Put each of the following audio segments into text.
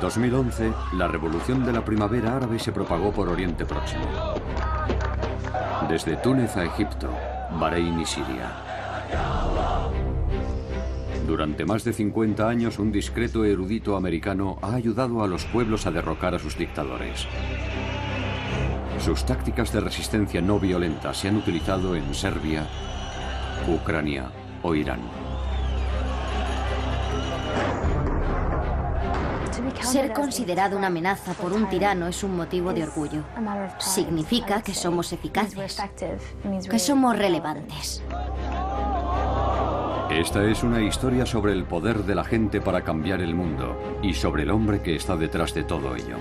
En 2011, la revolución de la primavera árabe se propagó por Oriente Próximo. Desde Túnez a Egipto, Bahrein y Siria. Durante más de 50 años, un discreto erudito americano ha ayudado a los pueblos a derrocar a sus dictadores. Sus tácticas de resistencia no violenta se han utilizado en Serbia, Ucrania o Irán. Ser considerado una amenaza por un tirano es un motivo de orgullo. Significa que somos eficaces, que somos relevantes. Esta es una historia sobre el poder de la gente para cambiar el mundo y sobre el hombre que está detrás de todo ello.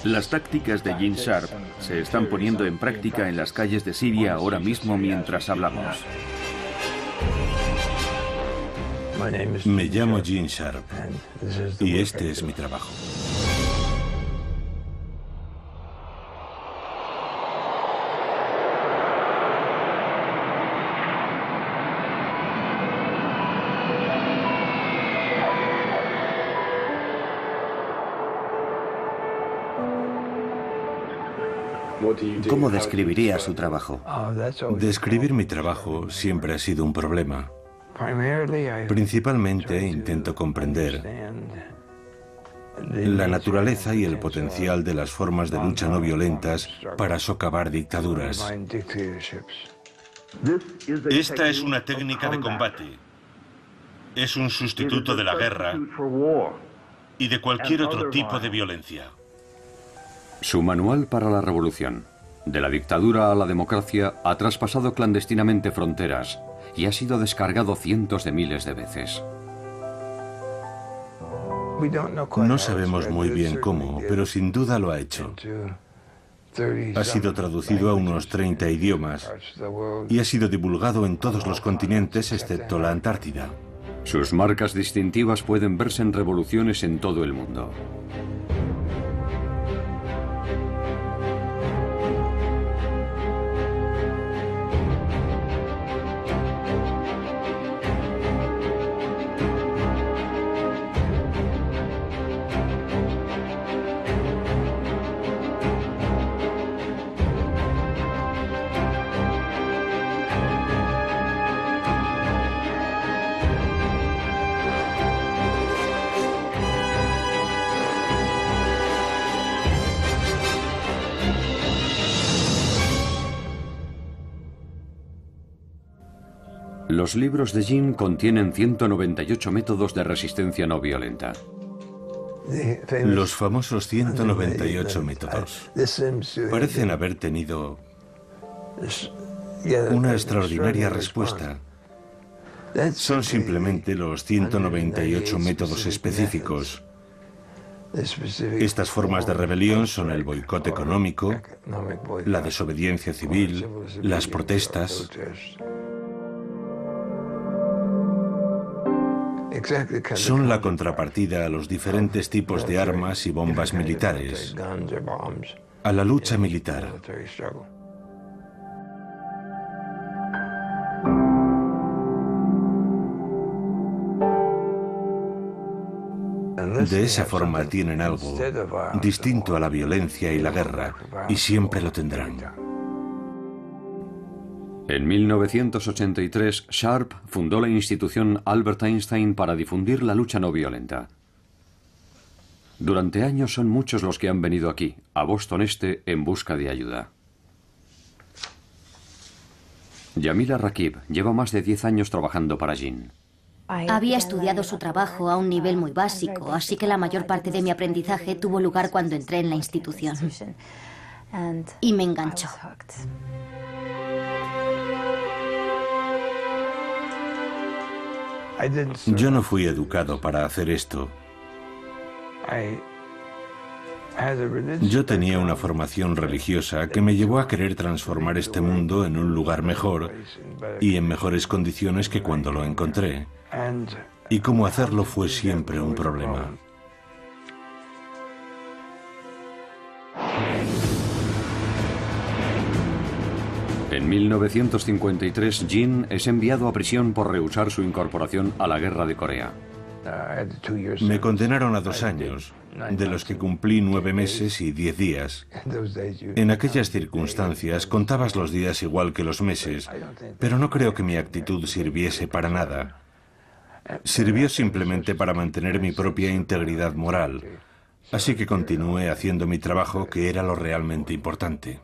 Las tácticas de Gene Sharp se están poniendo en práctica en las calles de Siria ahora mismo mientras hablamos. Me llamo Gene Sharp y este es mi trabajo. ¿Cómo describiría su trabajo? Describir mi trabajo siempre ha sido un problema. Principalmente intento comprender la naturaleza y el potencial de las formas de lucha no violentas para socavar dictaduras. Esta es una técnica de combate. Es un sustituto de la guerra y de cualquier otro tipo de violencia. Su manual para la revolución. De la dictadura a la democracia ha traspasado clandestinamente fronteras y ha sido descargado cientos de miles de veces. No sabemos muy bien cómo, pero sin duda lo ha hecho. Ha sido traducido a unos 30 idiomas y ha sido divulgado en todos los continentes excepto la Antártida. Sus marcas distintivas pueden verse en revoluciones en todo el mundo. Los libros de Gene contienen 198 métodos de resistencia no violenta. Los famosos 198 métodos parecen haber tenido una extraordinaria respuesta. Son simplemente los 198 métodos específicos. Estas formas de rebelión son el boicot económico, la desobediencia civil, las protestas. Son la contrapartida a los diferentes tipos de armas y bombas militares, a la lucha militar. De esa forma tienen algo distinto a la violencia y la guerra, y siempre lo tendrán. En 1983, Sharp fundó la institución Albert Einstein para difundir la lucha no violenta. Durante años son muchos los que han venido aquí, a Boston Este, en busca de ayuda. Yamila Rakib lleva más de 10 años trabajando para Gene. Había estudiado su trabajo a un nivel muy básico, así que la mayor parte de mi aprendizaje tuvo lugar cuando entré en la institución. Y me enganchó. Yo no fui educado para hacer esto. Yo tenía una formación religiosa que me llevó a querer transformar este mundo en un lugar mejor y en mejores condiciones que cuando lo encontré. Y cómo hacerlo fue siempre un problema. En 1953, Gene es enviado a prisión por rehusar su incorporación a la guerra de Corea. Me condenaron a 2 años, de los que cumplí 9 meses y 10 días. En aquellas circunstancias contabas los días igual que los meses, pero no creo que mi actitud sirviese para nada. Sirvió simplemente para mantener mi propia integridad moral, así que continué haciendo mi trabajo, que era lo realmente importante.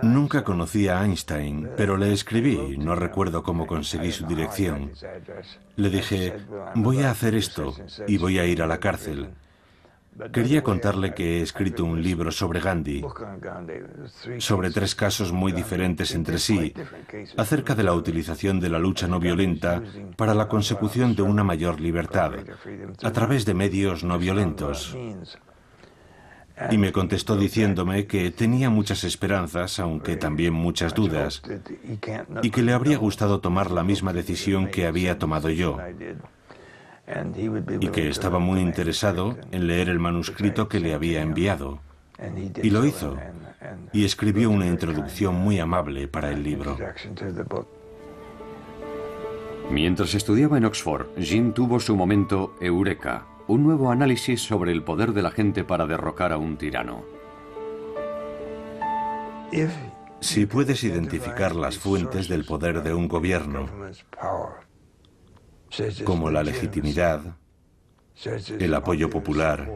Nunca conocí a Einstein, pero le escribí, no recuerdo cómo conseguí su dirección. Le dije, voy a hacer esto y voy a ir a la cárcel. Quería contarle que he escrito un libro sobre Gandhi, sobre 3 casos muy diferentes entre sí, acerca de la utilización de la lucha no violenta para la consecución de una mayor libertad, a través de medios no violentos. Y me contestó diciéndome que tenía muchas esperanzas, aunque también muchas dudas, y que le habría gustado tomar la misma decisión que había tomado yo, y que estaba muy interesado en leer el manuscrito que le había enviado. Y lo hizo, y escribió una introducción muy amable para el libro. Mientras estudiaba en Oxford, Jean tuvo su momento eureka, un nuevo análisis sobre el poder de la gente para derrocar a un tirano. Si puedes identificar las fuentes del poder de un gobierno, como la legitimidad, el apoyo popular,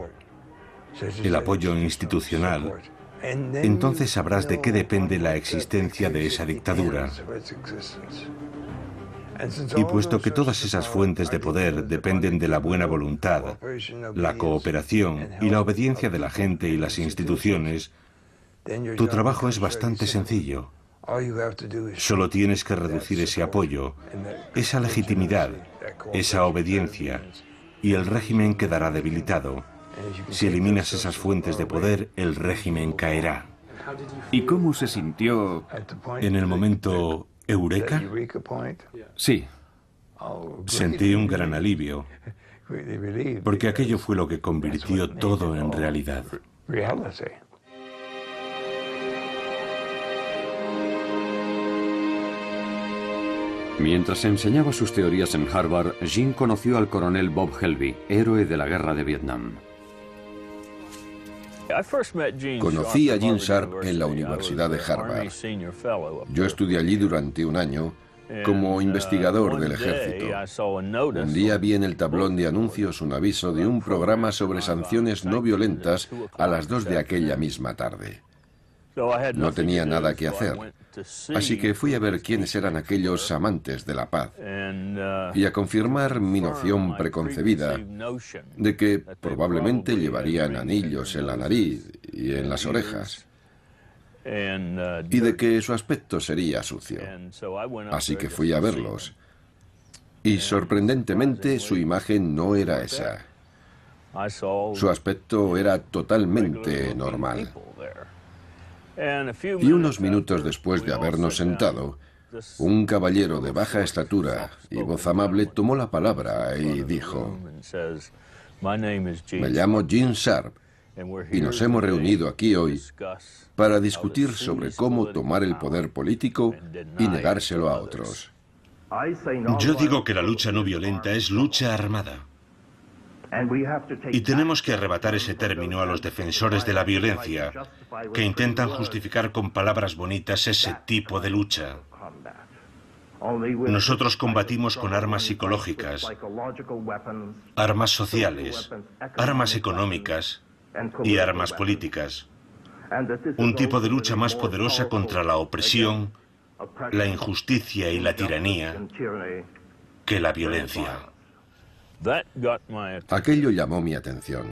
el apoyo institucional, entonces sabrás de qué depende la existencia de esa dictadura. Y puesto que todas esas fuentes de poder dependen de la buena voluntad, la cooperación y la obediencia de la gente y las instituciones, tu trabajo es bastante sencillo. Solo tienes que reducir ese apoyo, esa legitimidad, esa obediencia, y el régimen quedará debilitado. Si eliminas esas fuentes de poder, el régimen caerá. ¿Y cómo se sintió En el momento eureka? Sí. Sentí un gran alivio, porque aquello fue lo que convirtió todo en realidad. Mientras enseñaba sus teorías en Harvard, Jean conoció al coronel Bob Helby, héroe de la guerra de Vietnam. Conocí a Gene Sharp en la Universidad de Harvard. Yo estudié allí durante un año como investigador del ejército. Un día vi en el tablón de anuncios un aviso de un programa sobre sanciones no violentas a las 2 de aquella misma tarde. No tenía nada que hacer, así que fui a ver quiénes eran aquellos amantes de la paz y a confirmar mi noción preconcebida de que probablemente llevarían anillos en la nariz y en las orejas y de que su aspecto sería sucio. Así que fui a verlos y sorprendentemente su imagen no era esa. Su aspecto era totalmente normal. Y unos minutos después de habernos sentado, un caballero de baja estatura y voz amable tomó la palabra y dijo: me llamo Gene Sharp y nos hemos reunido aquí hoy para discutir sobre cómo tomar el poder político y negárselo a otros. Yo digo que la lucha no violenta es lucha armada. Y tenemos que arrebatar ese término a los defensores de la violencia, que intentan justificar con palabras bonitas ese tipo de lucha. Nosotros combatimos con armas psicológicas, armas sociales, armas económicas y armas políticas. Un tipo de lucha más poderosa contra la opresión, la injusticia y la tiranía que la violencia. Aquello llamó mi atención.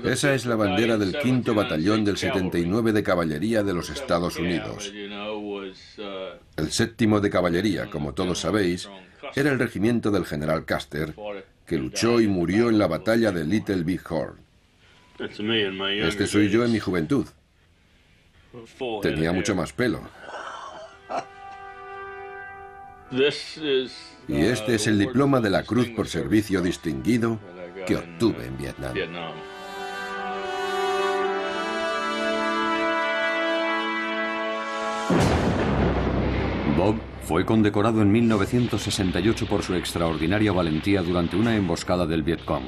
Esa es la bandera del 5º Batallón del 79 de Caballería de los Estados Unidos. El 7º de Caballería, como todos sabéis, era el regimiento del general Custer, que luchó y murió en la batalla de Little Big Horn. Este soy yo en mi juventud. Tenía mucho más pelo. Y este es el diploma de la Cruz por Servicio Distinguido que obtuve en Vietnam. Bob fue condecorado en 1968 por su extraordinaria valentía durante una emboscada del Vietcong.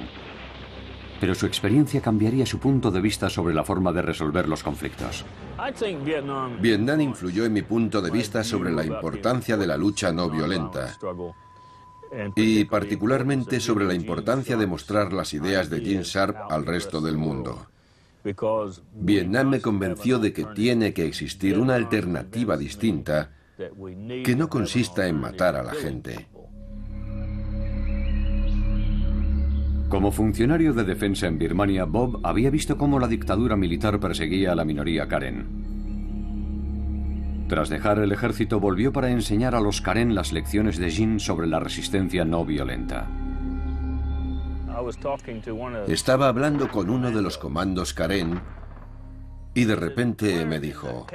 Pero su experiencia cambiaría su punto de vista sobre la forma de resolver los conflictos. Vietnam influyó en mi punto de vista sobre la importancia de la lucha no violenta y particularmente sobre la importancia de mostrar las ideas de Gene Sharp al resto del mundo. Vietnam me convenció de que tiene que existir una alternativa distinta que no consista en matar a la gente. Como funcionario de defensa en Birmania, Bob había visto cómo la dictadura militar perseguía a la minoría Karen. Tras dejar el ejército, volvió para enseñar a los Karen las lecciones de Gene sobre la resistencia no violenta. Estaba hablando con uno de los comandos Karen y de repente me dijo: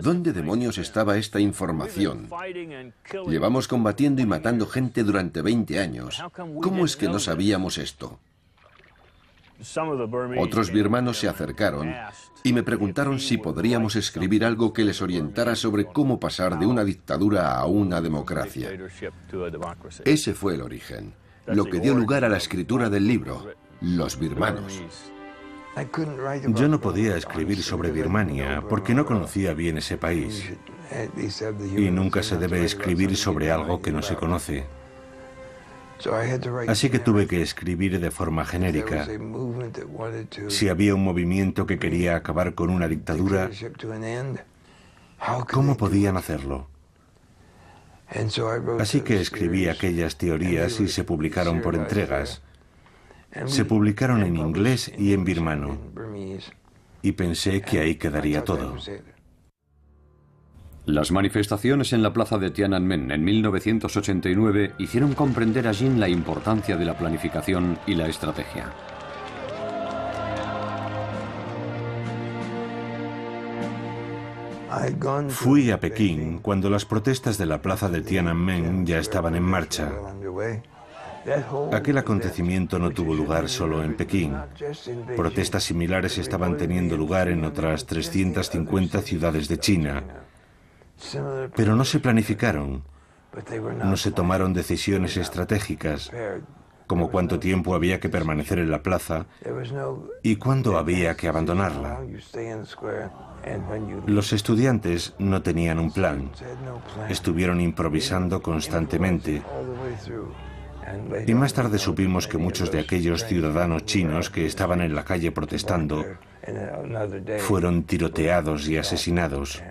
¿dónde demonios estaba esta información? Llevamos combatiendo y matando gente durante 20 años. ¿Cómo es que no sabíamos esto? Otros birmanos se acercaron y me preguntaron si podríamos escribir algo que les orientara sobre cómo pasar de una dictadura a una democracia. Ese fue el origen, lo que dio lugar a la escritura del libro, Los birmanos. Yo no podía escribir sobre Birmania porque no conocía bien ese país. Y nunca se debe escribir sobre algo que no se conoce. Así que tuve que escribir de forma genérica. Si había un movimiento que quería acabar con una dictadura, ¿cómo podían hacerlo? Así que escribí aquellas teorías y se publicaron por entregas. Se publicaron en inglés y en birmano. Y pensé que ahí quedaría todo. Las manifestaciones en la plaza de Tiananmen en 1989 hicieron comprender a Gene la importancia de la planificación y la estrategia. Fui a Pekín cuando las protestas de la plaza de Tiananmen ya estaban en marcha. Aquel acontecimiento no tuvo lugar solo en Pekín. Protestas similares estaban teniendo lugar en otras 350 ciudades de China. Pero no se planificaron, no se tomaron decisiones estratégicas, como cuánto tiempo había que permanecer en la plaza y cuándo había que abandonarla. Los estudiantes no tenían un plan, estuvieron improvisando constantemente. Y más tarde supimos que muchos de aquellos ciudadanos chinos que estaban en la calle protestando fueron tiroteados y asesinados.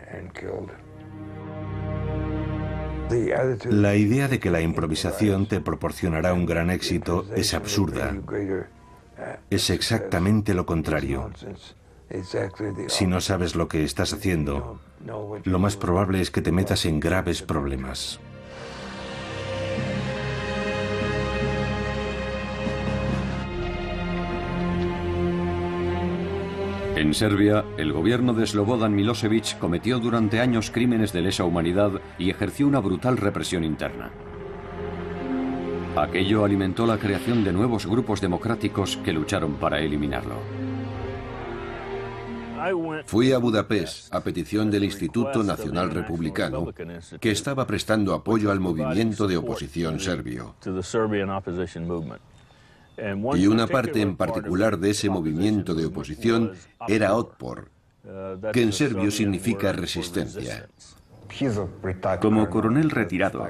La idea de que la improvisación te proporcionará un gran éxito es absurda. Es exactamente lo contrario. Si no sabes lo que estás haciendo, lo más probable es que te metas en graves problemas. En Serbia, el gobierno de Slobodan Milosevic cometió durante años crímenes de lesa humanidad y ejerció una brutal represión interna. Aquello alimentó la creación de nuevos grupos democráticos que lucharon para eliminarlo. Fui a Budapest a petición del Instituto Nacional Republicano, que estaba prestando apoyo al movimiento de oposición serbio. Y una parte en particular de ese movimiento de oposición era Otpor, que en serbio significa resistencia. Como coronel retirado,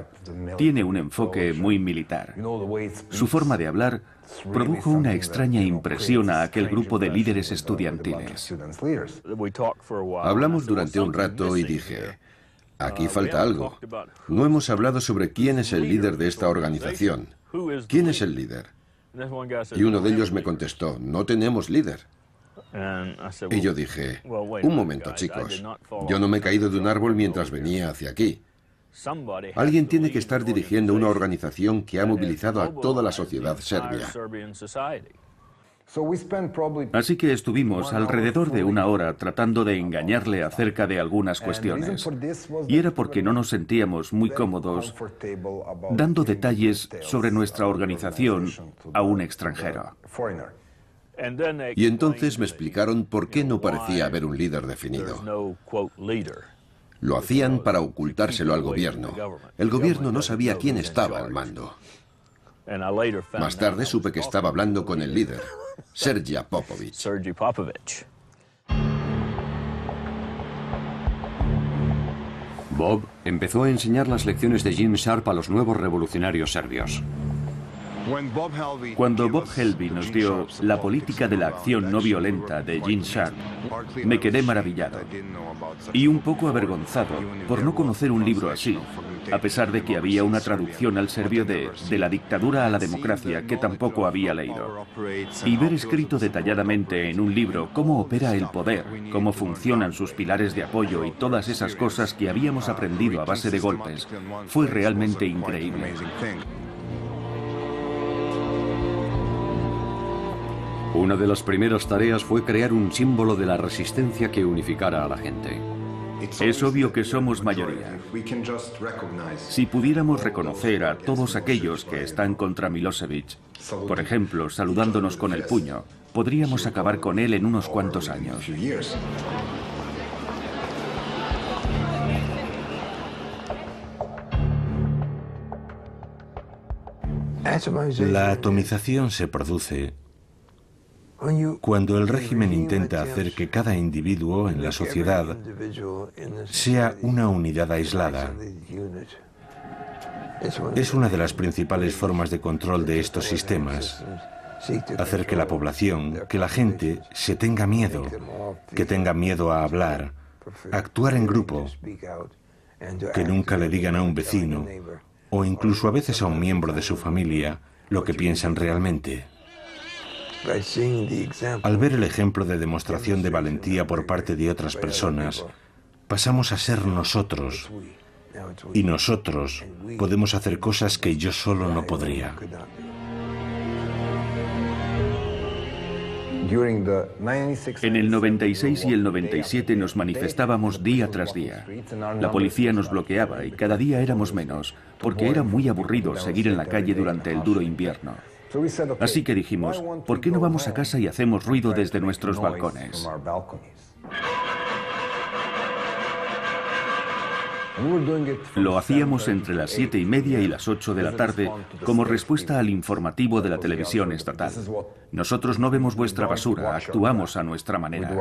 tiene un enfoque muy militar. Su forma de hablar produjo una extraña impresión a aquel grupo de líderes estudiantiles. Hablamos durante un rato y dije: aquí falta algo. No hemos hablado sobre quién es el líder de esta organización. ¿Quién es el líder? Y uno de ellos me contestó: no tenemos líder. Y yo dije: un momento, chicos, yo no me he caído de un árbol mientras venía hacia aquí. Alguien tiene que estar dirigiendo una organización que ha movilizado a toda la sociedad serbia. Así que estuvimos alrededor de una hora tratando de engañarle acerca de algunas cuestiones. Y era porque no nos sentíamos muy cómodos dando detalles sobre nuestra organización a un extranjero. Y entonces me explicaron por qué no parecía haber un líder definido. Lo hacían para ocultárselo al gobierno. El gobierno no sabía quién estaba al mando. Más tarde supe que estaba hablando con el líder, Sergei Popovich. Bob empezó a enseñar las lecciones de Gene Sharp a los nuevos revolucionarios serbios. Cuando Bob Helby nos dio La política de la acción no violenta de Gene Sharp, me quedé maravillado y un poco avergonzado por no conocer un libro así, a pesar de que había una traducción al serbio de la dictadura a la democracia que tampoco había leído. Y ver escrito detalladamente en un libro cómo opera el poder, cómo funcionan sus pilares de apoyo y todas esas cosas que habíamos aprendido a base de golpes, fue realmente increíble. Una de las primeras tareas fue crear un símbolo de la resistencia que unificara a la gente. Es obvio que somos mayoría. Si pudiéramos reconocer a todos aquellos que están contra Milosevic, por ejemplo, saludándonos con el puño, podríamos acabar con él en unos cuantos años. La atomización se produce cuando el régimen intenta hacer que cada individuo en la sociedad sea una unidad aislada. Es una de las principales formas de control de estos sistemas. Hacer que la población, que la gente, se tenga miedo, que tenga miedo a hablar, a actuar en grupo, que nunca le digan a un vecino, o incluso a veces a un miembro de su familia, lo que piensan realmente. Al ver el ejemplo de demostración de valentía por parte de otras personas, pasamos a ser nosotros. Y nosotros podemos hacer cosas que yo solo no podría. En el 96 y el 97 nos manifestábamos día tras día. La policía nos bloqueaba y cada día éramos menos, porque era muy aburrido seguir en la calle durante el duro invierno. Así que dijimos, ¿por qué no vamos a casa y hacemos ruido desde nuestros balcones? Lo hacíamos entre las 7:30 y las 8 de la tarde como respuesta al informativo de la televisión estatal. Nosotros no vemos vuestra basura, actuamos a nuestra manera.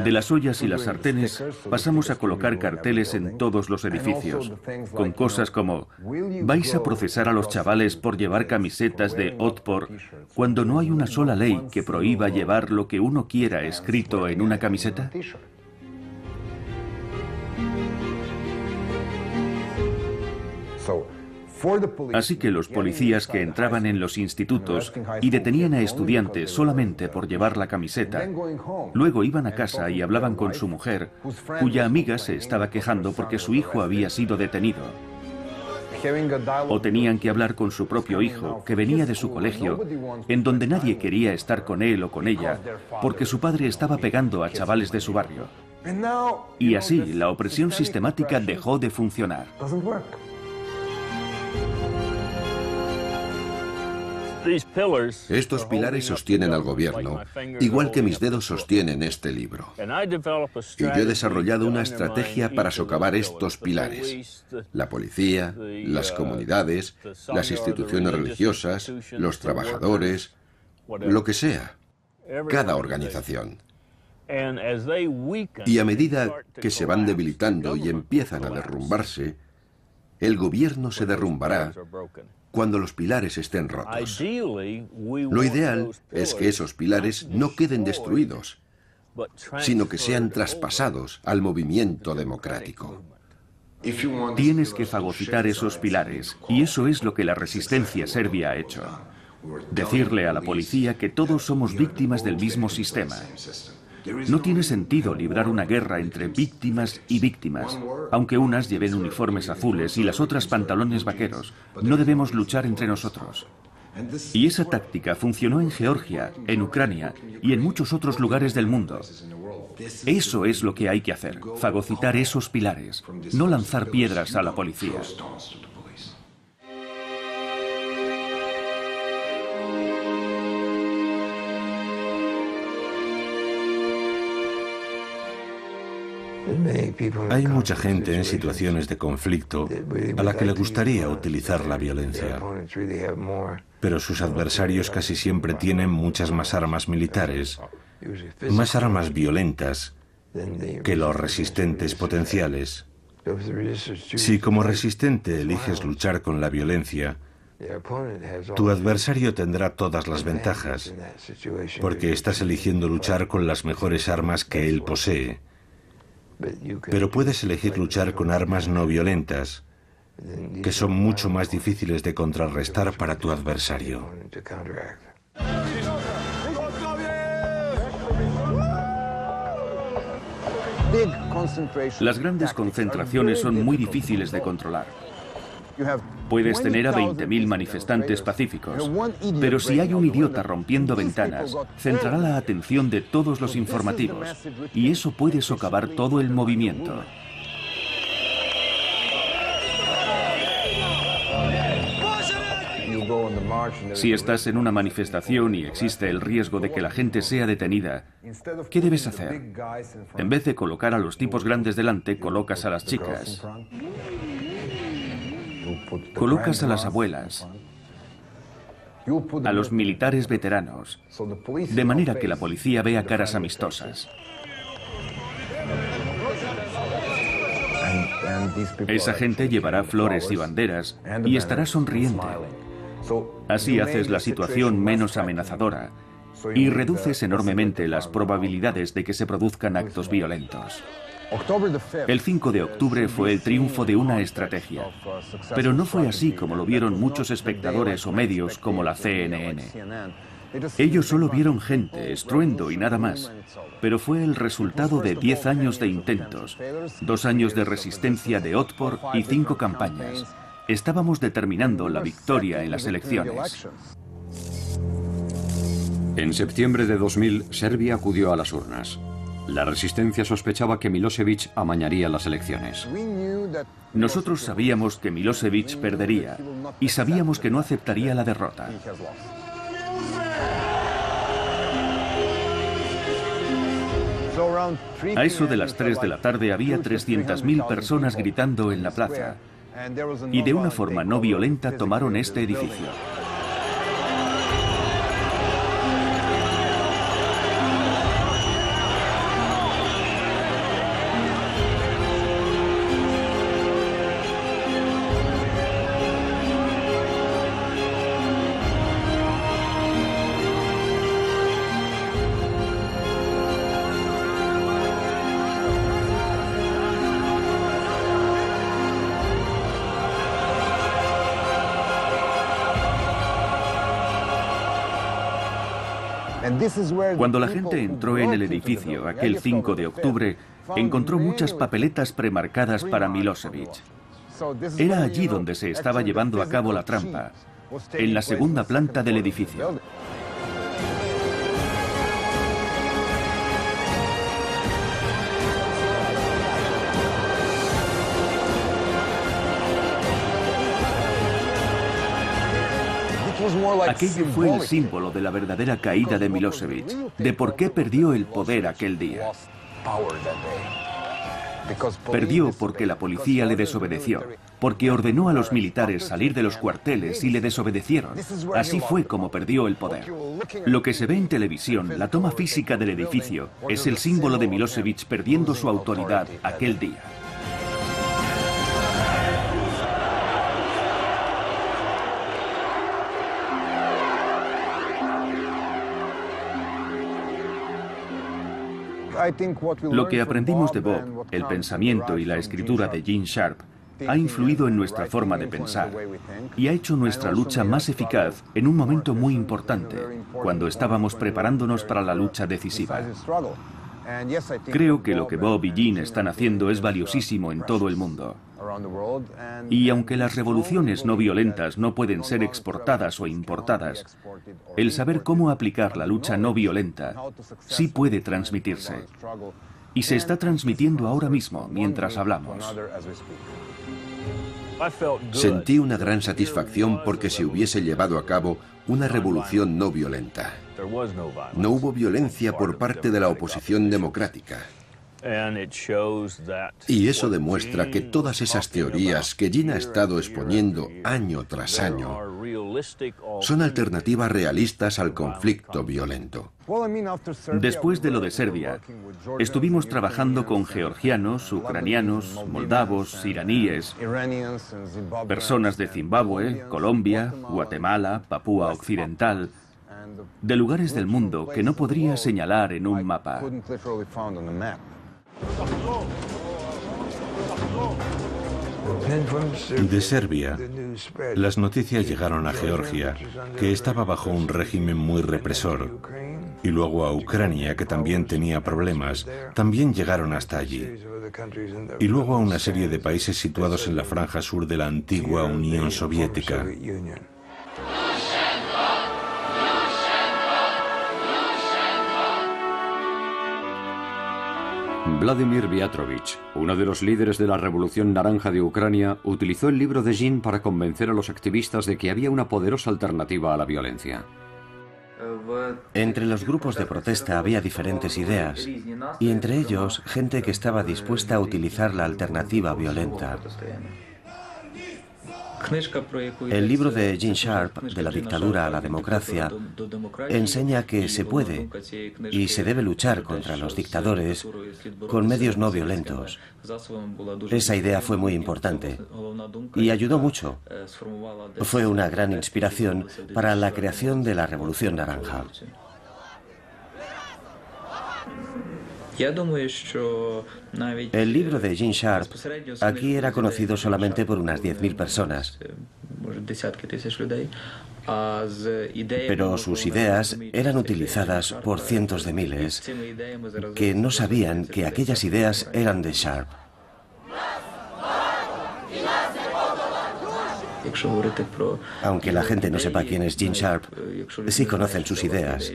De las ollas y las sartenes pasamos a colocar carteles en todos los edificios, con cosas como ¿vais a procesar a los chavales por llevar camisetas de Otpor cuando no hay una sola ley que prohíba llevar lo que uno quiera escrito en una camiseta? Así que los policías que entraban en los institutos y detenían a estudiantes solamente por llevar la camiseta, luego iban a casa y hablaban con su mujer, cuya amiga se estaba quejando porque su hijo había sido detenido. O tenían que hablar con su propio hijo, que venía de su colegio, en donde nadie quería estar con él o con ella, porque su padre estaba pegando a chavales de su barrio. Y así, la opresión sistemática dejó de funcionar. Estos pilares sostienen al gobierno, igual que mis dedos sostienen este libro. Y yo he desarrollado una estrategia para socavar estos pilares. La policía, las comunidades, las instituciones religiosas, los trabajadores, lo que sea, cada organización. Y a medida que se van debilitando y empiezan a derrumbarse, el gobierno se derrumbará cuando los pilares estén rotos. Lo ideal es que esos pilares no queden destruidos, sino que sean traspasados al movimiento democrático. Tienes que fagocitar esos pilares, y eso es lo que la resistencia serbia ha hecho. Decirle a la policía que todos somos víctimas del mismo sistema. No tiene sentido librar una guerra entre víctimas y víctimas, aunque unas lleven uniformes azules y las otras pantalones vaqueros. No debemos luchar entre nosotros. Y esa táctica funcionó en Georgia, en Ucrania y en muchos otros lugares del mundo. Eso es lo que hay que hacer, fagocitar esos pilares, no lanzar piedras a la policía. Hay mucha gente en situaciones de conflicto a la que le gustaría utilizar la violencia, pero sus adversarios casi siempre tienen muchas más armas militares, más armas violentas que los resistentes potenciales. Si como resistente eliges luchar con la violencia, tu adversario tendrá todas las ventajas, porque estás eligiendo luchar con las mejores armas que él posee. Pero puedes elegir luchar con armas no violentas, que son mucho más difíciles de contrarrestar para tu adversario. Las grandes concentraciones son muy difíciles de controlar. Puedes tener a 20.000 manifestantes pacíficos, pero si hay un idiota rompiendo ventanas, centrará la atención de todos los informativos, y eso puede socavar todo el movimiento. Si estás en una manifestación y existe el riesgo de que la gente sea detenida, ¿qué debes hacer? En vez de colocar a los tipos grandes delante, colocas a las chicas. Colocas a las abuelas, a los militares veteranos, de manera que la policía vea caras amistosas. Esa gente llevará flores y banderas y estará sonriente. Así haces la situación menos amenazadora y reduces enormemente las probabilidades de que se produzcan actos violentos. El 5 de octubre fue el triunfo de una estrategia, pero no fue así como lo vieron muchos espectadores o medios como la CNN. Ellos solo vieron gente, estruendo y nada más, pero fue el resultado de 10 años de intentos, 2 años de resistencia de Otpor y 5 campañas. Estábamos determinando la victoria en las elecciones. En septiembre de 2000, Serbia acudió a las urnas. La resistencia sospechaba que Milosevic amañaría las elecciones. Nosotros sabíamos que Milosevic perdería y sabíamos que no aceptaría la derrota. A eso de las 3 de la tarde había 300.000 personas gritando en la plaza y de una forma no violenta tomaron este edificio. Cuando la gente entró en el edificio aquel 5 de octubre, encontró muchas papeletas premarcadas para Milosevic. Era allí donde se estaba llevando a cabo la trampa, en la segunda planta del edificio. Aquello fue el símbolo de la verdadera caída de Milosevic, de por qué perdió el poder aquel día. Perdió porque la policía le desobedeció, porque ordenó a los militares salir de los cuarteles y le desobedecieron. Así fue como perdió el poder. Lo que se ve en televisión, la toma física del edificio, es el símbolo de Milosevic perdiendo su autoridad aquel día. Lo que aprendimos de Bob, el pensamiento y la escritura de Gene Sharp, ha influido en nuestra forma de pensar y ha hecho nuestra lucha más eficaz en un momento muy importante, cuando estábamos preparándonos para la lucha decisiva. Creo que lo que Bob y Gene están haciendo es valiosísimo en todo el mundo. Y aunque las revoluciones no violentas no pueden ser exportadas o importadas, el saber cómo aplicar la lucha no violenta sí puede transmitirse. Y se está transmitiendo ahora mismo, mientras hablamos. Sentí una gran satisfacción porque se hubiese llevado a cabo una revolución no violenta. No hubo violencia por parte de la oposición democrática. Y eso demuestra que todas esas teorías que Jean ha estado exponiendo año tras año son alternativas realistas al conflicto violento. Después de lo de Serbia, estuvimos trabajando con georgianos, ucranianos, moldavos, iraníes, personas de Zimbabue, Colombia, Guatemala, Papúa Occidental, de lugares del mundo que no podría señalar en un mapa. De Serbia, las noticias llegaron a Georgia, que estaba bajo un régimen muy represor, y luego a Ucrania, que también tenía problemas, también llegaron hasta allí, y luego a una serie de países situados en la franja sur de la antigua Unión Soviética. Vladimir Viatrovich, uno de los líderes de la Revolución Naranja de Ucrania, utilizó el libro de Jean para convencer a los activistas de que había una poderosa alternativa a la violencia. Entre los grupos de protesta había diferentes ideas, y entre ellos gente que estaba dispuesta a utilizar la alternativa violenta. El libro de Gene Sharp, De la dictadura a la democracia, enseña que se puede y se debe luchar contra los dictadores con medios no violentos. Esa idea fue muy importante y ayudó mucho. Fue una gran inspiración para la creación de la Revolución Naranja. El libro de Gene Sharp aquí era conocido solamente por unas 10.000 personas, pero sus ideas eran utilizadas por cientos de miles que no sabían que aquellas ideas eran de Sharp. Aunque la gente no sepa quién es Gene Sharp, sí conocen sus ideas,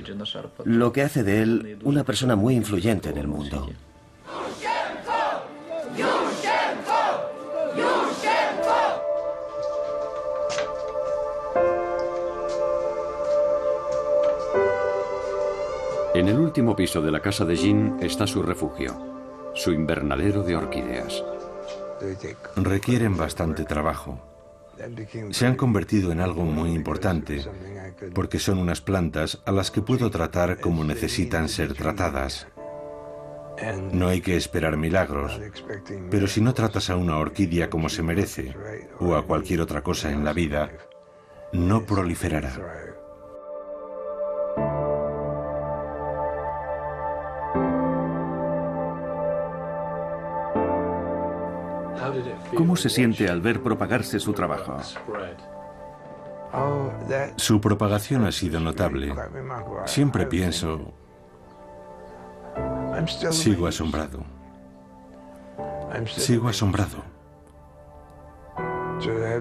lo que hace de él una persona muy influyente en el mundo. En el último piso de la casa de Jean está su refugio, su invernadero de orquídeas. Requieren bastante trabajo. Se han convertido en algo muy importante, porque son unas plantas a las que puedo tratar como necesitan ser tratadas. No hay que esperar milagros, pero si no tratas a una orquídea como se merece, o a cualquier otra cosa en la vida, no proliferará. ¿Cómo se siente al ver propagarse su trabajo? Su propagación ha sido notable. Siempre pienso, sigo asombrado. Sigo asombrado.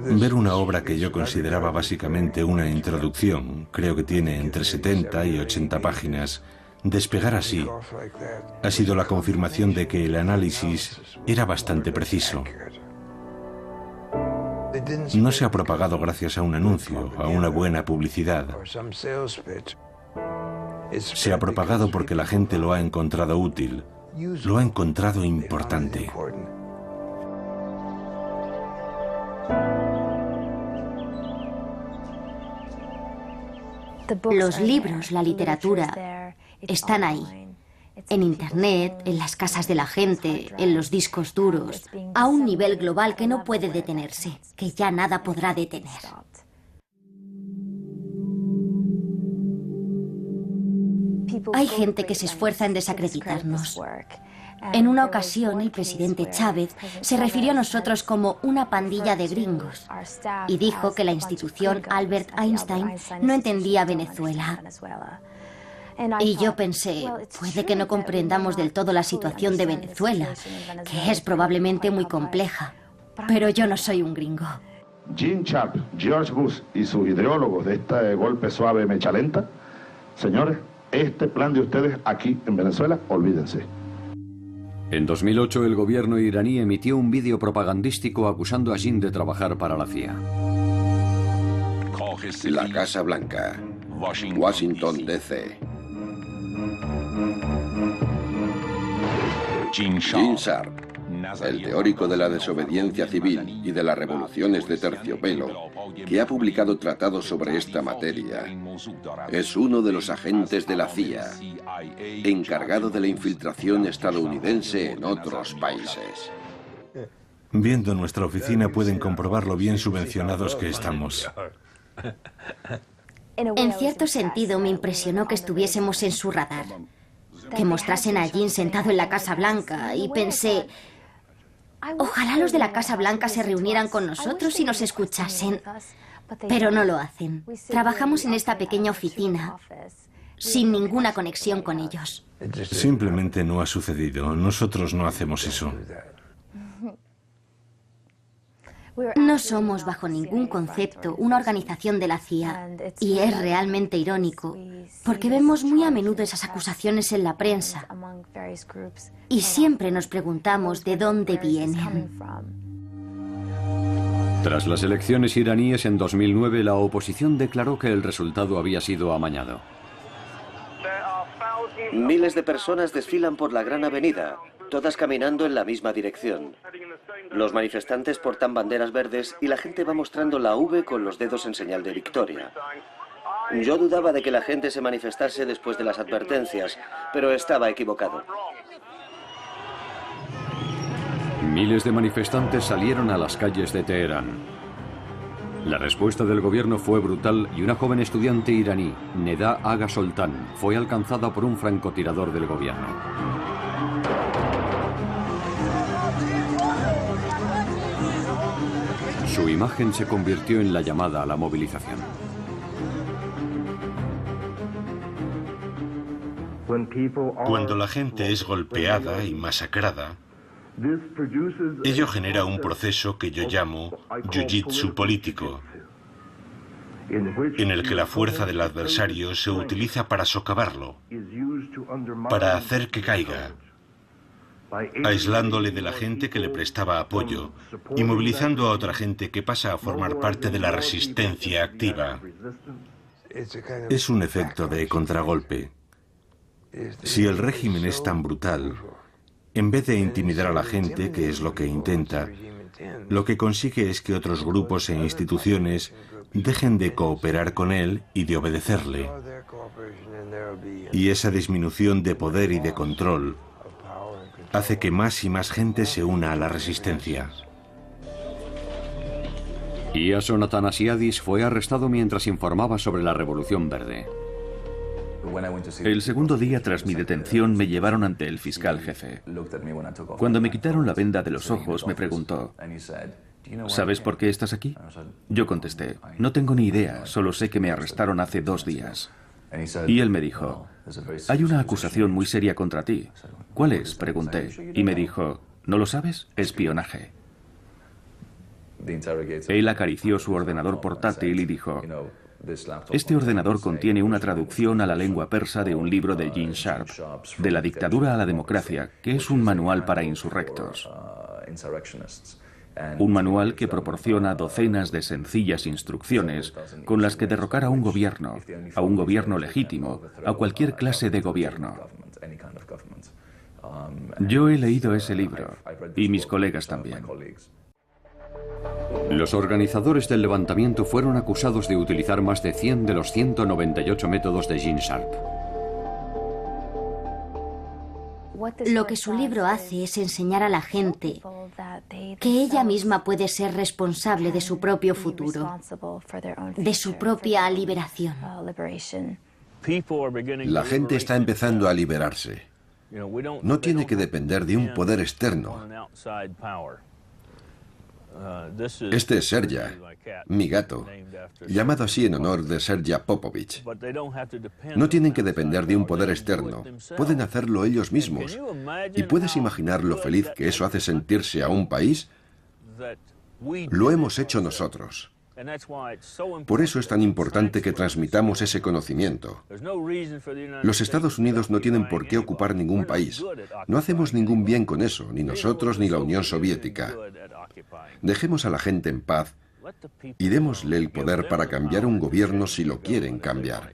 Ver una obra que yo consideraba básicamente una introducción, creo que tiene entre 70 y 80 páginas, despegar así ha sido la confirmación de que el análisis era bastante preciso. No se ha propagado gracias a un anuncio, a una buena publicidad. Se ha propagado porque la gente lo ha encontrado útil, lo ha encontrado importante. Los libros, la literatura, están ahí. En Internet, en las casas de la gente, en los discos duros, a un nivel global que no puede detenerse, que ya nada podrá detener. Hay gente que se esfuerza en desacreditarnos. En una ocasión, el presidente Chávez se refirió a nosotros como una pandilla de gringos y dijo que la institución Albert Einstein no entendía Venezuela. Y yo pensé, puede que no comprendamos del todo la situación de Venezuela, que es probablemente muy compleja, pero yo no soy un gringo. Gene Sharp, George Bush y sus ideólogos de este golpe suave mecha lenta, señores, este plan de ustedes aquí en Venezuela, olvídense. En 2008 el gobierno iraní emitió un vídeo propagandístico acusando a Jean de trabajar para la CIA. La Casa Blanca, Washington, D.C. Gene Sharp, el teórico de la desobediencia civil y de las revoluciones de terciopelo, que ha publicado tratados sobre esta materia, es uno de los agentes de la CIA, encargado de la infiltración estadounidense en otros países. Viendo nuestra oficina pueden comprobar lo bien subvencionados que estamos. En cierto sentido me impresionó que estuviésemos en su radar, que mostrasen a Gene sentado en la Casa Blanca y pensé, ojalá los de la Casa Blanca se reunieran con nosotros y nos escuchasen, pero no lo hacen. Trabajamos en esta pequeña oficina sin ninguna conexión con ellos. Simplemente no ha sucedido. Nosotros no hacemos eso. No somos bajo ningún concepto una organización de la CIA, y es realmente irónico, porque vemos muy a menudo esas acusaciones en la prensa, y siempre nos preguntamos de dónde vienen. Tras las elecciones iraníes en 2009, la oposición declaró que el resultado había sido amañado. Miles de personas desfilan por la gran avenida, todas caminando en la misma dirección. Los manifestantes portan banderas verdes y la gente va mostrando la V con los dedos en señal de victoria. Yo dudaba de que la gente se manifestase después de las advertencias, pero estaba equivocado. Miles de manifestantes salieron a las calles de Teherán. La respuesta del gobierno fue brutal y una joven estudiante iraní, Neda Aga Soltan, fue alcanzada por un francotirador del gobierno. Su imagen se convirtió en la llamada a la movilización. Cuando la gente es golpeada y masacrada, ello genera un proceso que yo llamo jiu-jitsu político, en el que la fuerza del adversario se utiliza para socavarlo, para hacer que caiga, aislándole de la gente que le prestaba apoyo y movilizando a otra gente que pasa a formar parte de la resistencia activa. Es un efecto de contragolpe. Si el régimen es tan brutal, en vez de intimidar a la gente, que es lo que intenta, lo que consigue es que otros grupos e instituciones dejen de cooperar con él y de obedecerle. Y esa disminución de poder y de control hace que más y más gente se una a la resistencia. Iason Atanasiadis fue arrestado mientras informaba sobre la Revolución Verde. El segundo día tras mi detención me llevaron ante el fiscal jefe. Cuando me quitaron la venda de los ojos me preguntó, ¿sabes por qué estás aquí? Yo contesté, no tengo ni idea, solo sé que me arrestaron hace 2 días. Y él me dijo, hay una acusación muy seria contra ti. ¿Cuál es?, pregunté. Y me dijo, ¿no lo sabes? Espionaje. Él acarició su ordenador portátil y dijo, este ordenador contiene una traducción a la lengua persa de un libro de Gene Sharp, De la dictadura a la democracia, que es un manual para insurrectos. Un manual que proporciona docenas de sencillas instrucciones con las que derrocar a un gobierno legítimo, a cualquier clase de gobierno. Yo he leído ese libro, y mis colegas también. Los organizadores del levantamiento fueron acusados de utilizar más de 100 de los 198 métodos de Gene Sharp. Lo que su libro hace es enseñar a la gente que ella misma puede ser responsable de su propio futuro, de su propia liberación. La gente está empezando a liberarse. No tiene que depender de un poder externo. Este es Serja, mi gato, llamado así en honor de Serja Popovich. No tienen que depender de un poder externo, pueden hacerlo ellos mismos. ¿Y puedes imaginar lo feliz que eso hace sentirse a un país? Lo hemos hecho nosotros. Por eso es tan importante que transmitamos ese conocimiento. Los Estados Unidos no tienen por qué ocupar ningún país. No hacemos ningún bien con eso, ni nosotros ni la Unión Soviética. Dejemos a la gente en paz y démosle el poder para cambiar un gobierno si lo quieren cambiar.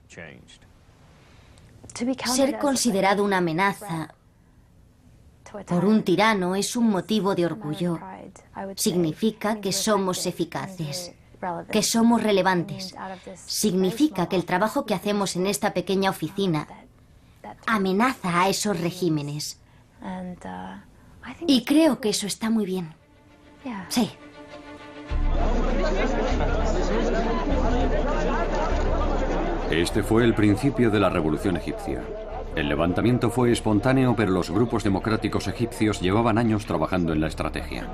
Ser considerado una amenaza por un tirano es un motivo de orgullo. Significa que somos eficaces, que somos relevantes. Significa que el trabajo que hacemos en esta pequeña oficina amenaza a esos regímenes. Y creo que eso está muy bien. Sí. Este fue el principio de la revolución egipcia. El levantamiento fue espontáneo, pero los grupos democráticos egipcios llevaban años trabajando en la estrategia.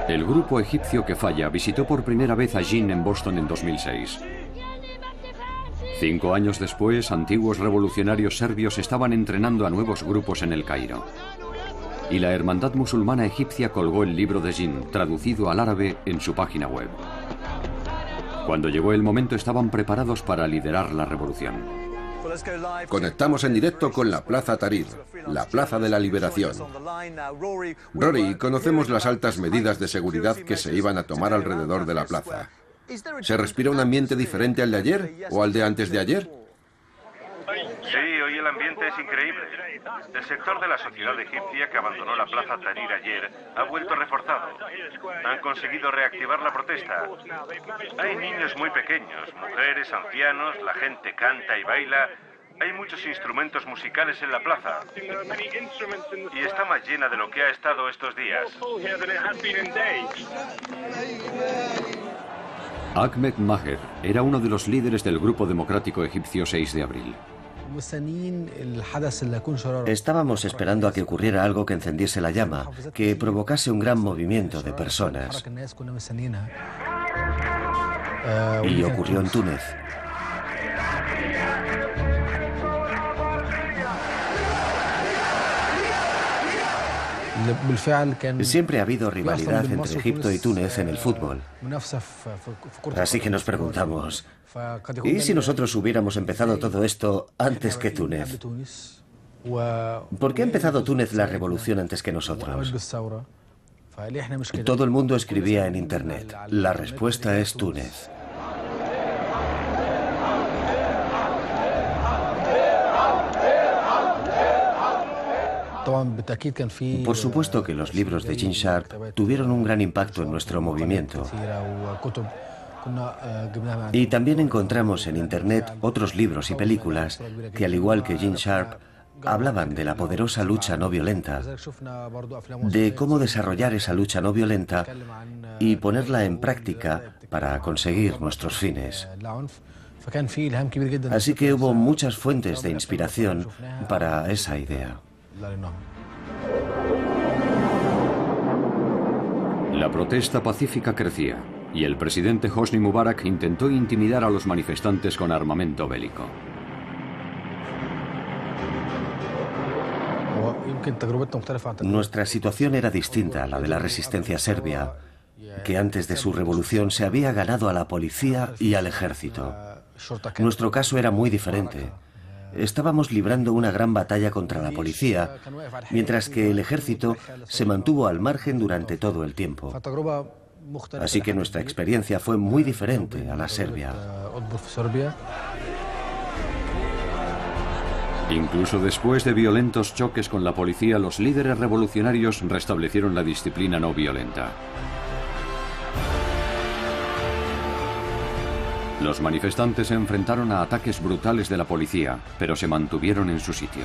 El grupo egipcio que falla visitó por primera vez a Jin en Boston en 2006. 5 años después, antiguos revolucionarios serbios estaban entrenando a nuevos grupos en El Cairo. Y la Hermandad Musulmana Egipcia colgó el libro de Jin, traducido al árabe, en su página web. Cuando llegó el momento estaban preparados para liderar la revolución. Conectamos en directo con la Plaza Tahrir, la Plaza de la Liberación. Rory, conocemos las altas medidas de seguridad que se iban a tomar alrededor de la plaza. ¿Se respira un ambiente diferente al de ayer o al de antes de ayer? Sí, hoy el ambiente es increíble. El sector de la sociedad egipcia que abandonó la Plaza Tahrir ayer ha vuelto reforzado. Han conseguido reactivar la protesta. Hay niños muy pequeños, mujeres, ancianos, la gente canta y baila. Hay muchos instrumentos musicales en la plaza. Y está más llena de lo que ha estado estos días. Ahmed Maher era uno de los líderes del Grupo Democrático Egipcio 6 de abril. Estábamos esperando a que ocurriera algo que encendiese la llama, que provocase un gran movimiento de personas. Y ocurrió en Túnez. Siempre ha habido rivalidad entre Egipto y Túnez en el fútbol. Así que nos preguntamos, ¿y si nosotros hubiéramos empezado todo esto antes que Túnez? ¿Por qué ha empezado Túnez la revolución antes que nosotros? Todo el mundo escribía en Internet. La respuesta es Túnez. Por supuesto que los libros de Gene Sharp tuvieron un gran impacto en nuestro movimiento. Y también encontramos en Internet otros libros y películas que, al igual que Gene Sharp, hablaban de la poderosa lucha no violenta, de cómo desarrollar esa lucha no violenta y ponerla en práctica para conseguir nuestros fines. Así que hubo muchas fuentes de inspiración para esa idea. La protesta pacífica crecía y el presidente Hosni Mubarak intentó intimidar a los manifestantes con armamento bélico. Nuestra situación era distinta a la de la resistencia serbia, que antes de su revolución se había ganado a la policía y al ejército. Nuestro caso era muy diferente. Estábamos librando una gran batalla contra la policía, mientras que el ejército se mantuvo al margen durante todo el tiempo. Así que nuestra experiencia fue muy diferente a la serbia. Incluso después de violentos choques con la policía, los líderes revolucionarios restablecieron la disciplina no violenta. Los manifestantes se enfrentaron a ataques brutales de la policía, pero se mantuvieron en su sitio.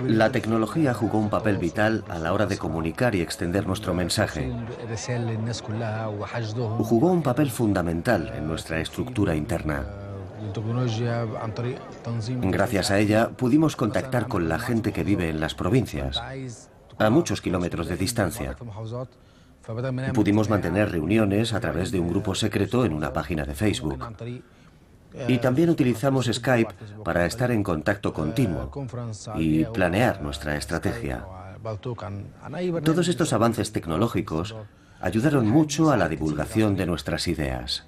La tecnología jugó un papel vital a la hora de comunicar y extender nuestro mensaje. Jugó un papel fundamental en nuestra estructura interna. Gracias a ella pudimos contactar con la gente que vive en las provincias, a muchos kilómetros de distancia. Pudimos mantener reuniones a través de un grupo secreto en una página de Facebook. Y también utilizamos Skype para estar en contacto continuo y planear nuestra estrategia. Todos estos avances tecnológicos ayudaron mucho a la divulgación de nuestras ideas.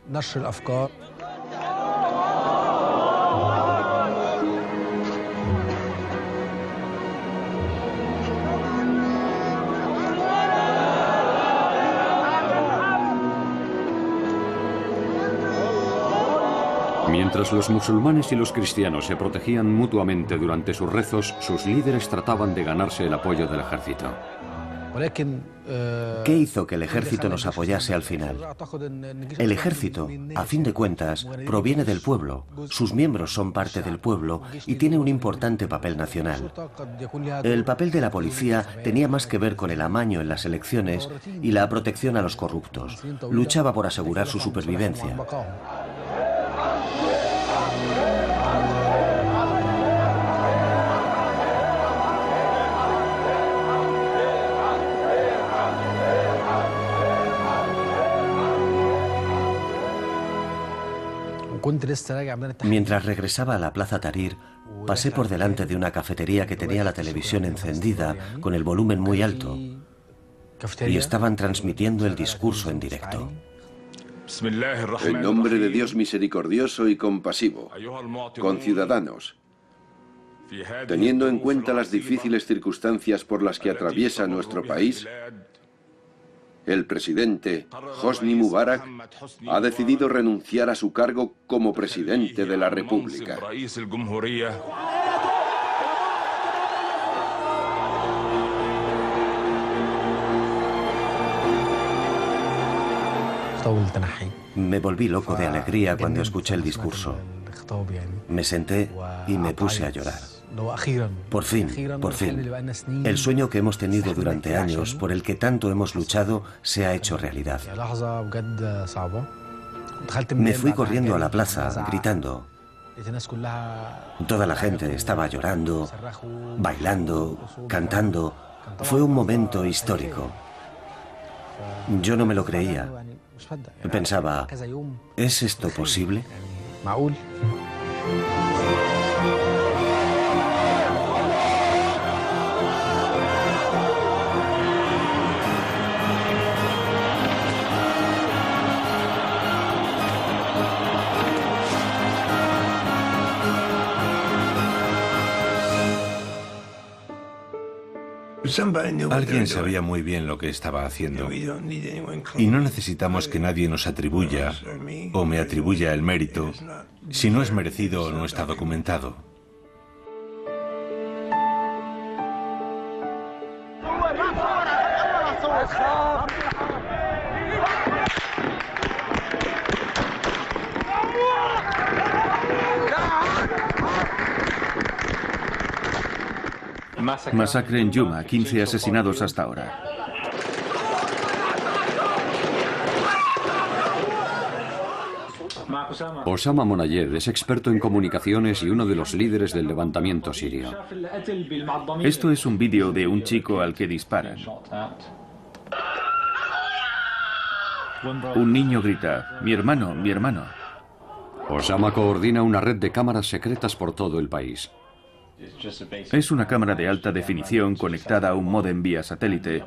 Mientras los musulmanes y los cristianos se protegían mutuamente durante sus rezos, sus líderes trataban de ganarse el apoyo del ejército. ¿Qué hizo que el ejército nos apoyase al final? El ejército, a fin de cuentas, proviene del pueblo. Sus miembros son parte del pueblo y tiene un importante papel nacional. El papel de la policía tenía más que ver con el amaño en las elecciones y la protección a los corruptos. Luchaba por asegurar su supervivencia. Mientras regresaba a la Plaza Tahrir, pasé por delante de una cafetería que tenía la televisión encendida con el volumen muy alto y estaban transmitiendo el discurso en directo. En nombre de Dios misericordioso y compasivo, conciudadanos, teniendo en cuenta las difíciles circunstancias por las que atraviesa nuestro país, el presidente Hosni Mubarak ha decidido renunciar a su cargo como presidente de la República. Me volví loco de alegría cuando escuché el discurso. Me senté y me puse a llorar. Por fin, el sueño que hemos tenido durante años, por el que tanto hemos luchado, se ha hecho realidad. Me fui corriendo a la plaza, gritando. Toda la gente estaba llorando, bailando, cantando. Fue un momento histórico. Yo no me lo creía. Pensaba, ¿es esto posible? Alguien sabía muy bien lo que estaba haciendo. Y no necesitamos que nadie nos atribuya o me atribuya el mérito si no es merecido o no está documentado. Masacre en Yuma, 15 asesinados hasta ahora. Osama Monayed es experto en comunicaciones y uno de los líderes del levantamiento sirio. Esto es un vídeo de un chico al que disparan. Un niño grita, "Mi hermano, mi hermano". Osama coordina una red de cámaras secretas por todo el país. Es una cámara de alta definición conectada a un módem vía satélite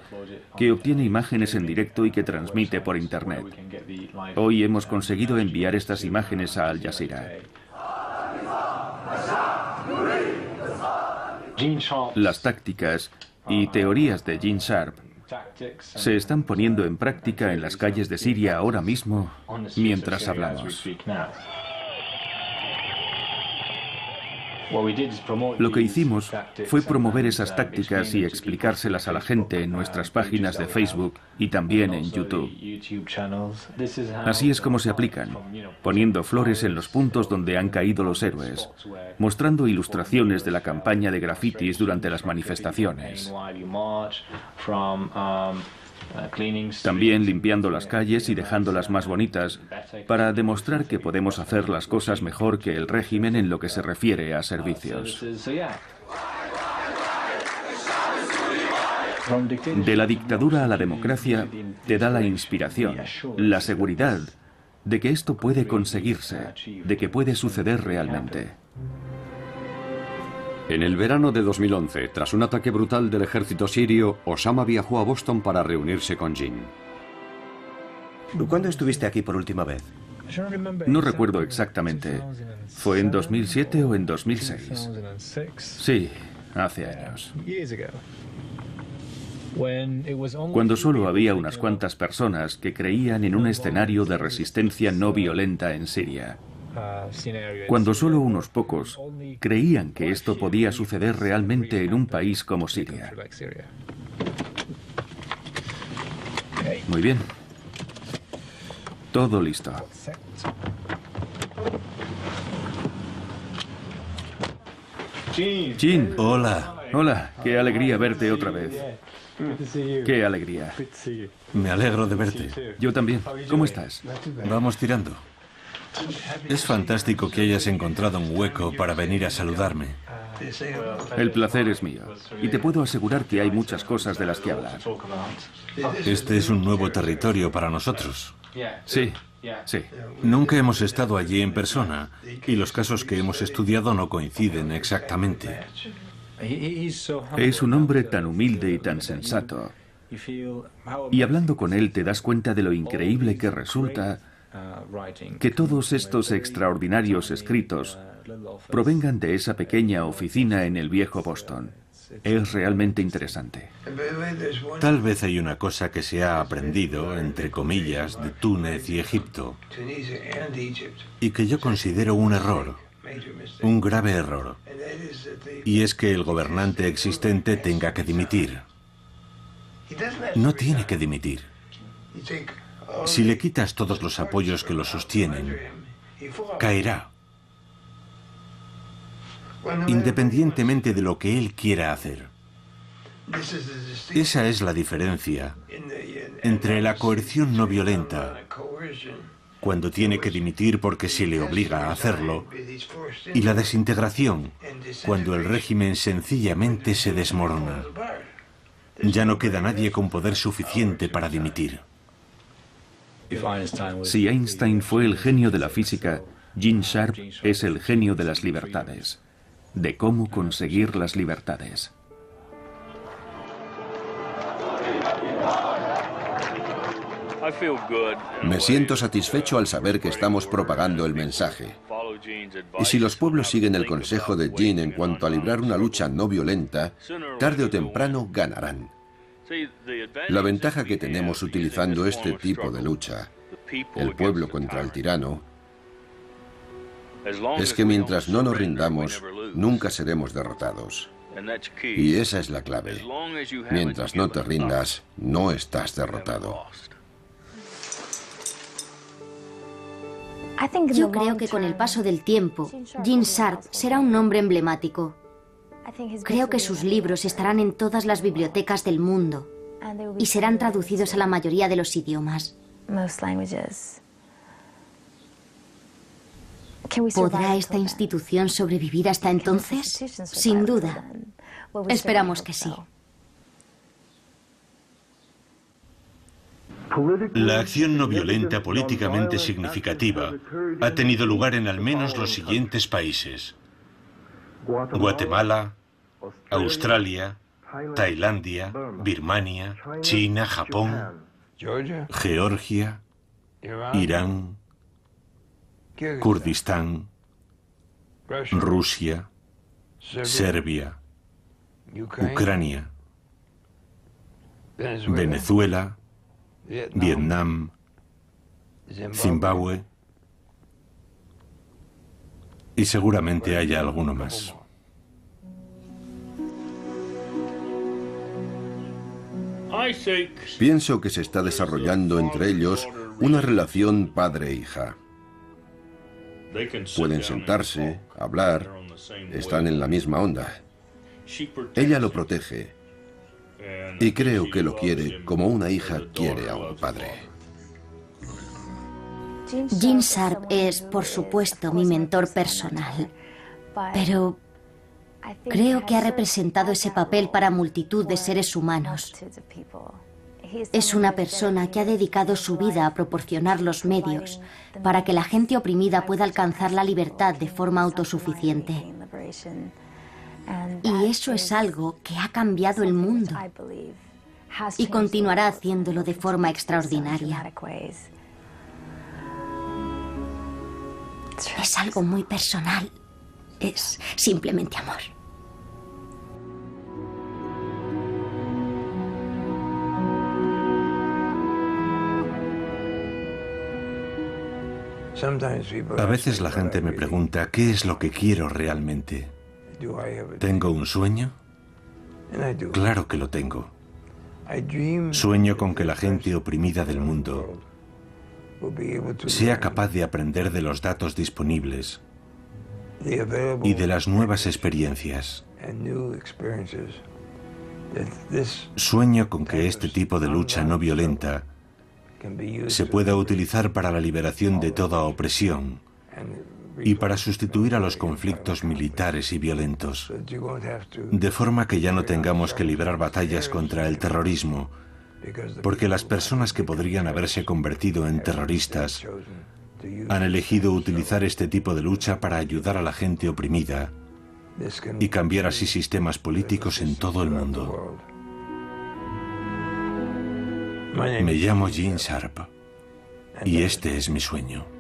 que obtiene imágenes en directo y que transmite por Internet. Hoy hemos conseguido enviar estas imágenes a Al Jazeera. Las tácticas y teorías de Gene Sharp se están poniendo en práctica en las calles de Siria ahora mismo mientras hablamos. Lo que hicimos fue promover esas tácticas y explicárselas a la gente en nuestras páginas de Facebook y también en YouTube. Así es como se aplican, poniendo flores en los puntos donde han caído los héroes, mostrando ilustraciones de la campaña de grafitis durante las manifestaciones. También limpiando las calles y dejándolas más bonitas para demostrar que podemos hacer las cosas mejor que el régimen en lo que se refiere a servicios. De la dictadura a la democracia te da la inspiración, la seguridad de que esto puede conseguirse, de que puede suceder realmente. En el verano de 2011, tras un ataque brutal del ejército sirio, Osama viajó a Boston para reunirse con Gene. ¿Cuándo estuviste aquí por última vez? No recuerdo exactamente. ¿Fue en 2007 o en 2006? Sí, hace años. Cuando solo había unas cuantas personas que creían en un escenario de resistencia no violenta en Siria. cuando solo unos pocos creían que esto podía suceder realmente en un país como Siria. Muy bien. Todo listo. Jin. Hola. Hola, qué alegría verte otra vez. Qué alegría. Me alegro de verte. Yo también. ¿Cómo estás? Vamos tirando. Es fantástico que hayas encontrado un hueco para venir a saludarme. El placer es mío. Y te puedo asegurar que hay muchas cosas de las que hablar. Este es un nuevo territorio para nosotros. Sí, sí. Nunca hemos estado allí en persona y los casos que hemos estudiado no coinciden exactamente. Es un hombre tan humilde y tan sensato. Y hablando con él te das cuenta de lo increíble que resulta que todos estos extraordinarios escritos provengan de esa pequeña oficina en el viejo Boston. Es realmente interesante. Tal vez hay una cosa que se ha aprendido, entre comillas, de Túnez y Egipto, y que yo considero un error, un grave error, y es que el gobernante existente tenga que dimitir. No tiene que dimitir. Si le quitas todos los apoyos que lo sostienen, caerá, independientemente de lo que él quiera hacer. Esa es la diferencia entre la coerción no violenta, cuando tiene que dimitir porque se le obliga a hacerlo, y la desintegración, cuando el régimen sencillamente se desmorona. Ya no queda nadie con poder suficiente para dimitir. Si Einstein fue el genio de la física, Gene Sharp es el genio de las libertades, de cómo conseguir las libertades. Me siento satisfecho al saber que estamos propagando el mensaje. Y si los pueblos siguen el consejo de Gene en cuanto a librar una lucha no violenta, tarde o temprano ganarán. La ventaja que tenemos utilizando este tipo de lucha, el pueblo contra el tirano, es que mientras no nos rindamos, nunca seremos derrotados. Y esa es la clave. Mientras no te rindas, no estás derrotado. Yo creo que con el paso del tiempo, Gene Sharp será un nombre emblemático. Creo que sus libros estarán en todas las bibliotecas del mundo y serán traducidos a la mayoría de los idiomas. ¿Podrá esta institución sobrevivir hasta entonces? Sin duda. Esperamos que sí. La acción no violenta políticamente significativa ha tenido lugar en al menos los siguientes países: Guatemala, Australia, Tailandia, Birmania, China, Japón, Georgia, Irán, Kurdistán, Rusia, Serbia, Ucrania, Venezuela, Vietnam, Zimbabue y seguramente haya alguno más. Pienso que se está desarrollando entre ellos una relación padre-hija. Pueden sentarse, hablar, están en la misma onda. Ella lo protege y creo que lo quiere como una hija quiere a un padre. Gene Sharp es, por supuesto, mi mentor personal, pero creo que ha representado ese papel para multitud de seres humanos. Es una persona que ha dedicado su vida a proporcionar los medios para que la gente oprimida pueda alcanzar la libertad de forma autosuficiente. Y eso es algo que ha cambiado el mundo y continuará haciéndolo de forma extraordinaria. Es algo muy personal. Es simplemente amor. A veces la gente me pregunta qué es lo que quiero realmente. ¿Tengo un sueño? Claro que lo tengo. Sueño con que la gente oprimida del mundo sea capaz de aprender de los datos disponibles y de las nuevas experiencias. Sueño con que este tipo de lucha no violenta se pueda utilizar para la liberación de toda opresión y para sustituir a los conflictos militares y violentos, de forma que ya no tengamos que librar batallas contra el terrorismo, porque las personas que podrían haberse convertido en terroristas han elegido utilizar este tipo de lucha para ayudar a la gente oprimida y cambiar así sistemas políticos en todo el mundo. Me llamo Gene Sharp y este es mi sueño.